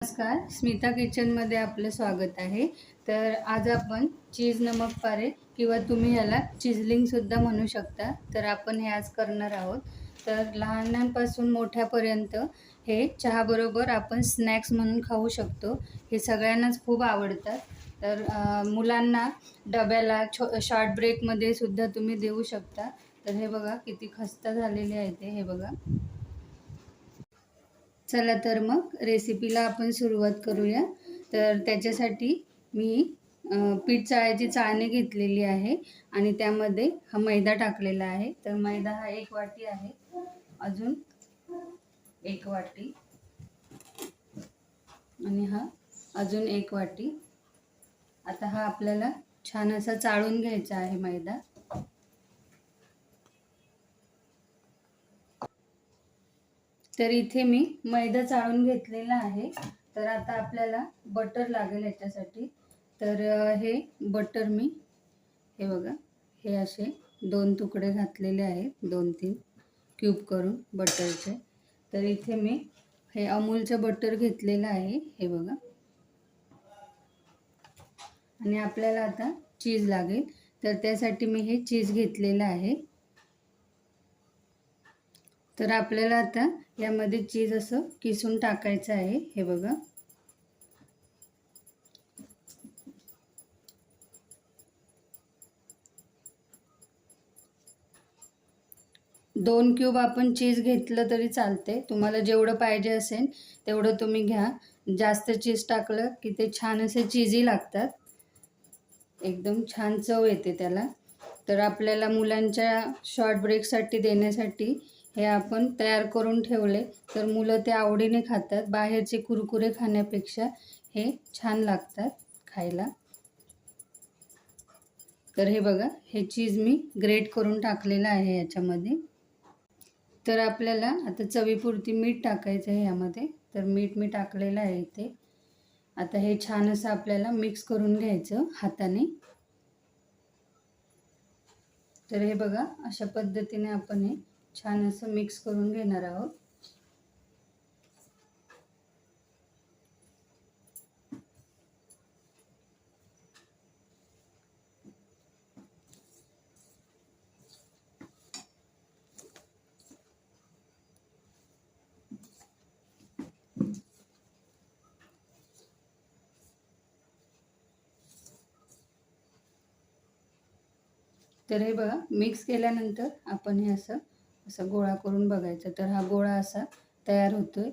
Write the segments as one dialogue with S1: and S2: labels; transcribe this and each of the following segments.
S1: नमस्कार, स्मिता किचनमध्ये आपलं स्वागत आहे। तर आज आपण चीज नमक पारे किंवा तुम्ही ह्याला चिजलिंगसुद्धा म्हणू शकता, तर आपण हे आज करणार आहोत। तर लहानांपासून मोठ्यापर्यंत हे चहाबरोबर आपण स्नॅक्स म्हणून खाऊ शकतो। हे सगळ्यांनाच खूप आवडतात। तर मुलांना डब्याला शॉर्ट ब्रेकमध्ये सुद्धा तुम्ही देऊ शकता। तर हे बघा किती खस्ता झालेले आहे ते, हे बघा। चला तर मग रेसिपीला आपण सुरुवात करूया। तर त्याच्यासाठी मी पीठ चाळायची चाळणी घेतलेली आहे आणि त्यामध्ये हा मैदा टाकलेला आहे। तर मैदा हा 1 वाटी आहे, अजून 1 वाटी आणि हा अजून 1 वाटी। आता हा आपल्याला छान असा चाळून घ्यायचा आहे मैदा। तर इथे मी मैदा चाळून घेतलेला आहे। तर आता आपल्याला बटर लागेल याच्यासाठी। तर हे बटर मी हे बघा, हे असे 2 तुकडे घातलेले आहेत, 2-3 क्यूब करून बटरचे। तर इथे मी हे अमूलचं बटर घेतलेलं आहे, हे बघा। आणि आपल्याला आता चीज लागेल, तर त्यासाठी मी हे चीज घेतलेलं आहे। तर आपल्याला आता यामध्ये चीज असं किसून टाकायचं आहे, हे बघा। दोन क्यूब आपण चीज घेतलं तरी चालते, तुम्हाला जेवढं पाहिजे असेल तेवढं तुम्ही घ्या। जास्त चीज टाकलं की ते छान असे चीजी लागतात, एकदम छान चव येते त्याला। तर आपल्याला मुलांच्या शॉर्ट ब्रेकसाठी देण्यासाठी हे आपण तयार करून ठेवले तर मुलं ते आवडीने खातात। बाहेरचे कुरकुरे खाण्यापेक्षा हे छान लागतात खायला। तर हे बघा, हे चीज मी ग्रेट करून टाकलेलं आहे याच्यामध्ये। तर आपल्याला आता चवीपुरती मीठ टाकायचं आहे यामध्ये। तर मीठ मी टाकलेलं आहे इथे। आता हे छान असं आपल्याला मिक्स करून घ्यायचं हाताने। तर हे बघा, अशा पद्धतीने आपण हे छान असं मिक्स करून घेणार आहोत। तर हे बघा, मिक्स केल्यानंतर आपण हे असं गोळा करून बघायचं। तर हा गोळा असा तयार होतोय।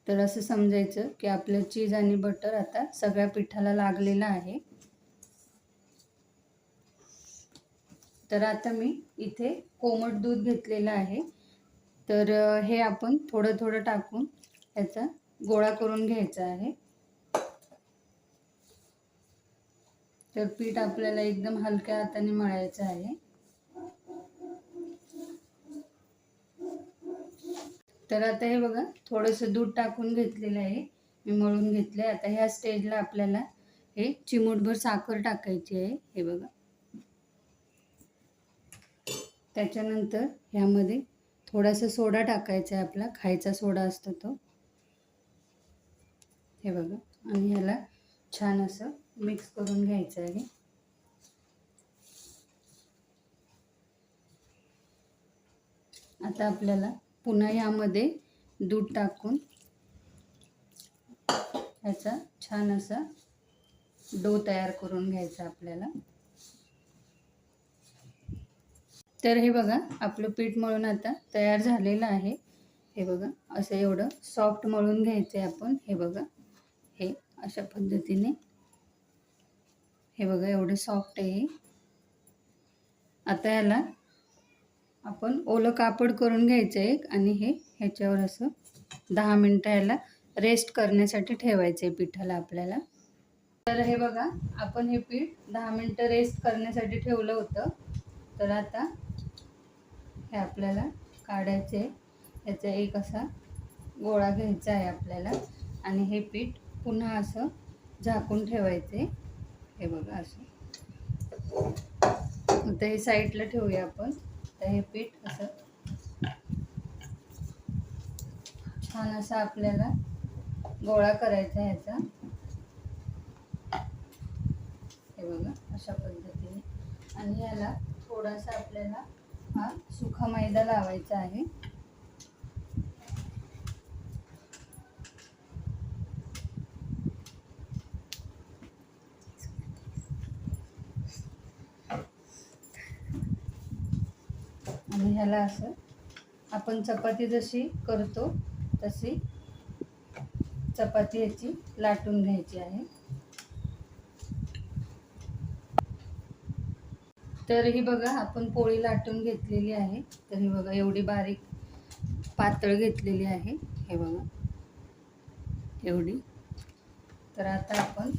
S1: तर असं समजायचं की आपलं चीज आणि बटर आता सगळ्या पिठाला लागलेलं आहे। तर आता मी इथे कोमट दूध घेतलेलं आहे। तर हे आपण थोडं थोडं टाकून याचा गोळा करून घ्यायचा आहे। तर पीठ आपल्याला एकदम हलक्या हाताने मळायचं आहे। तर आता हे बघा, थोडंसं दूध टाकून घेतलेलं आहे, मी मळून घेतले। आता ह्या स्टेजला आपल्याला हे चिमूटभर साखर टाकायची आहे, हे बघा। त्याच्यानंतर ह्यामध्ये थोडासा सोडा टाकायचा आहे, आपला खायचा सोडा असतो तो, हे बघा। आणि ह्याला छान असं मिक्स करून घ्यायचं आहे। आता आपल्याला पुन्हा यामध्ये दूध टाकून ह्याचा छान असा डो तयार करून घ्यायचा आपल्याला। तर हे बघा, आपलं पीठ मळून आता तयार झालेलं आहे, हे बघा। असं एवढं सॉफ्ट मळून घ्यायचं आहे आपण, हे बघा। हे अशा पद्धतीने, हे बघा, एवढं सॉफ्ट आहे। आता याला आपण ओलं कापड करून घ्यायचं एक, आणि हे ह्याच्यावर असं 10 मिनिटं याला रेस्ट करण्यासाठी ठेवायचं आहे पिठाला आपल्याला। तर हे बघा, आपण हे पीठ 10 मिनिटं रेस्ट करण्यासाठी ठेवलं होतं। तर आता हे आपल्याला काढायचे, याचा एक असा गोळा घ्यायचा आहे आपल्याला आणि हे पीठ पुन्हा असं झाकून ठेवायचे, हे बघा असं। आता हे साईडला ठेवूया आपण। तर हे पीठ असं छान असं आपल्याला गोळा करायचा ह्याचा, हे बघा अशा पद्धतीने. आणि याला थोडासा आपल्याला हा सुका मैदा लावायचा आहे. आणि ह्याला असं आपण चपाती जशी करतो तशी चपाती याची लाटून घ्यायची आहे. तर ही बघा आपण पोळी लाटून घेतलेली आहे. तर ही बघा एवढी बारीक पातळ घेतलेली आहे, हे बघा एवढी. तर आता आपण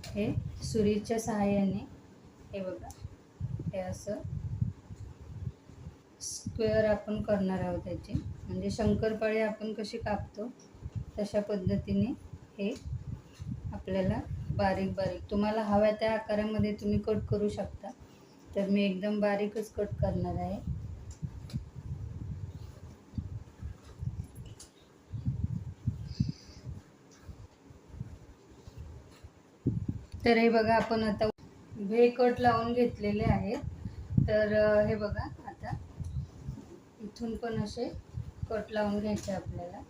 S1: हे सुरीच्या सहाय्याने हे बघा हे असं स्क्वेअर आपण करणार आहोत त्याचे, म्हणजे शंकरपाळी आपण कशी कापतो तशा पद्धतीने हे आपल्याला बारीक बारीक तुम्हाला हव्या त्या आकारामध्ये तुम्ही कट करू शकता. तर मी एकदम बारीकच कट करणार आहे. तर हे बघा आपण आता व्हे कट लावून घेतलेले आहेत. तर हे बघा आता इथून पण असे कट लावून घ्यायचे आपल्याला.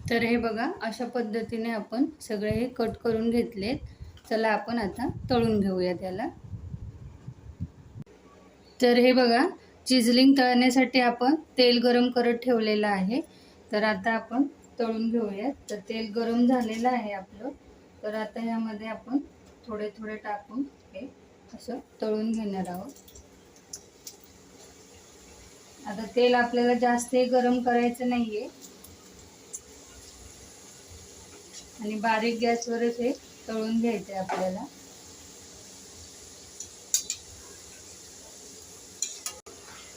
S1: तर हे बघा अशा पद्धतीने आपण सगळे हे कट करून घेतलेत. चला आपण आता तळून घेऊया त्याला. तर हे बघा चिजलिंग तळण्यासाठी आपण तेल गरम करत ठेवलेलं आहे. तर आता आपण तळून घेऊयात. तर तेल गरम झालेलं आहे आपलं. तर आता ह्यामध्ये आपण थोडे थोडे टाकून हे असं तळून घेणार आहोत. आता तेल आपल्याला जास्तही गरम करायचं नाही आहे आणि बारीक गॅसवरच हे तळून घ्यायचं आहे आपल्याला.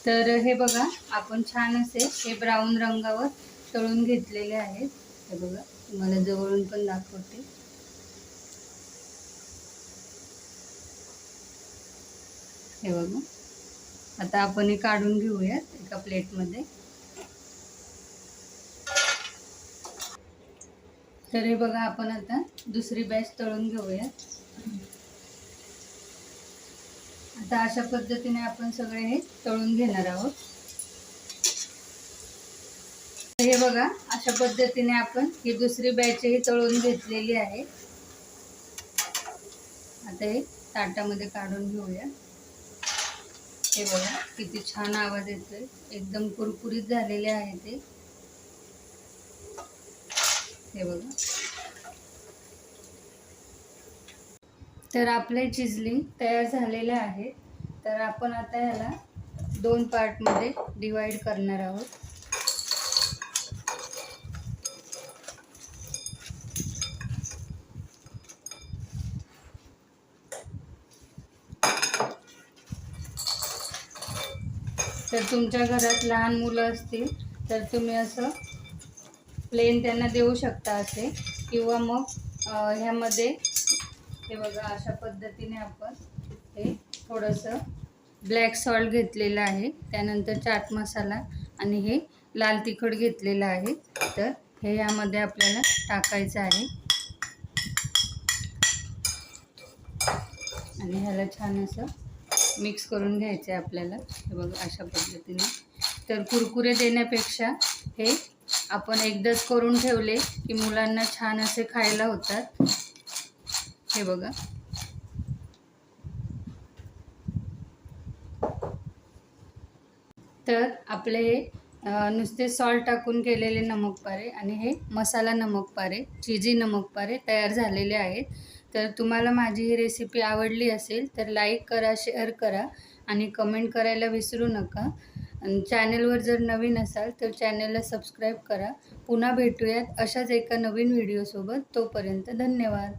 S1: तर हे बघा आपण छान असे हे ब्राऊन रंगावर तळून घेतलेले आहेत. हे बघा तुम्हाला जवळून पण दाखवते. हे बघा आता आपण हे काढून घेऊयात एका प्लेटमध्ये. तर हे बघा आपण आता दुसरी बॅच तळून घेऊयात. आता अशा पद्धतीने आपण सगळे हे तळून घेणार आहोत. हे बघा अशा पद्धतीने आपण ही दुसरी बॅच ही तळून घेतलेली आहे. आता हे ताटामध्ये काढून घेऊया. हे बघा किती छान आवाज येतोय, एकदम कुरकुरीत झालेले आहे ते. हे बघा. तर आपले चिजलिंग तयार झालेले आहेत. तर आपण आता ह्याला 2 पार्टमध्ये डिवाइड करणार आहोत. तर तुमच्या घरात लहान मुलं असतील तर तुम्ही असं प्लेन त्यांना देऊ शकता असे, किंवा मग ह्यामध्ये हे बघा अशा पद्धतीने आपण हे थोडंसं ब्लॅक सॉल्ट घेतलेलं आहे, त्यानंतर चाट मसाला आणि हे लाल तिखट घेतलेलं आहे. तर हे यामध्ये आपल्याला टाकायचं आहे आणि ह्याला छान असं मिक्स करून घ्यायचं आहे आपल्याला. हे बघा अशा पद्धतीने. तर कुरकुरे देण्यापेक्षा हे आपण एकदाच करून ठेवले की मुलांना छान असे खायला होतात. हे बघा. तर आपले हे नुसते सॉल्ट टाकून केलेले नमकपारे आणि हे मसाला नमकपारे, चीजी नमकपारे तयार झालेले आहेत. तर तुम्हाला माझी ही रेसिपी आवडली असेल तर लाईक करा, शेअर करा आणि कमेंट करायला विसरू नका. आणि चॅनलवर जर नवीन असाल तर चॅनलला सबस्क्राईब करा. पुन्हा भेटूयात अशाच एका नवीन व्हिडिओसोबत. तोपर्यंत धन्यवाद.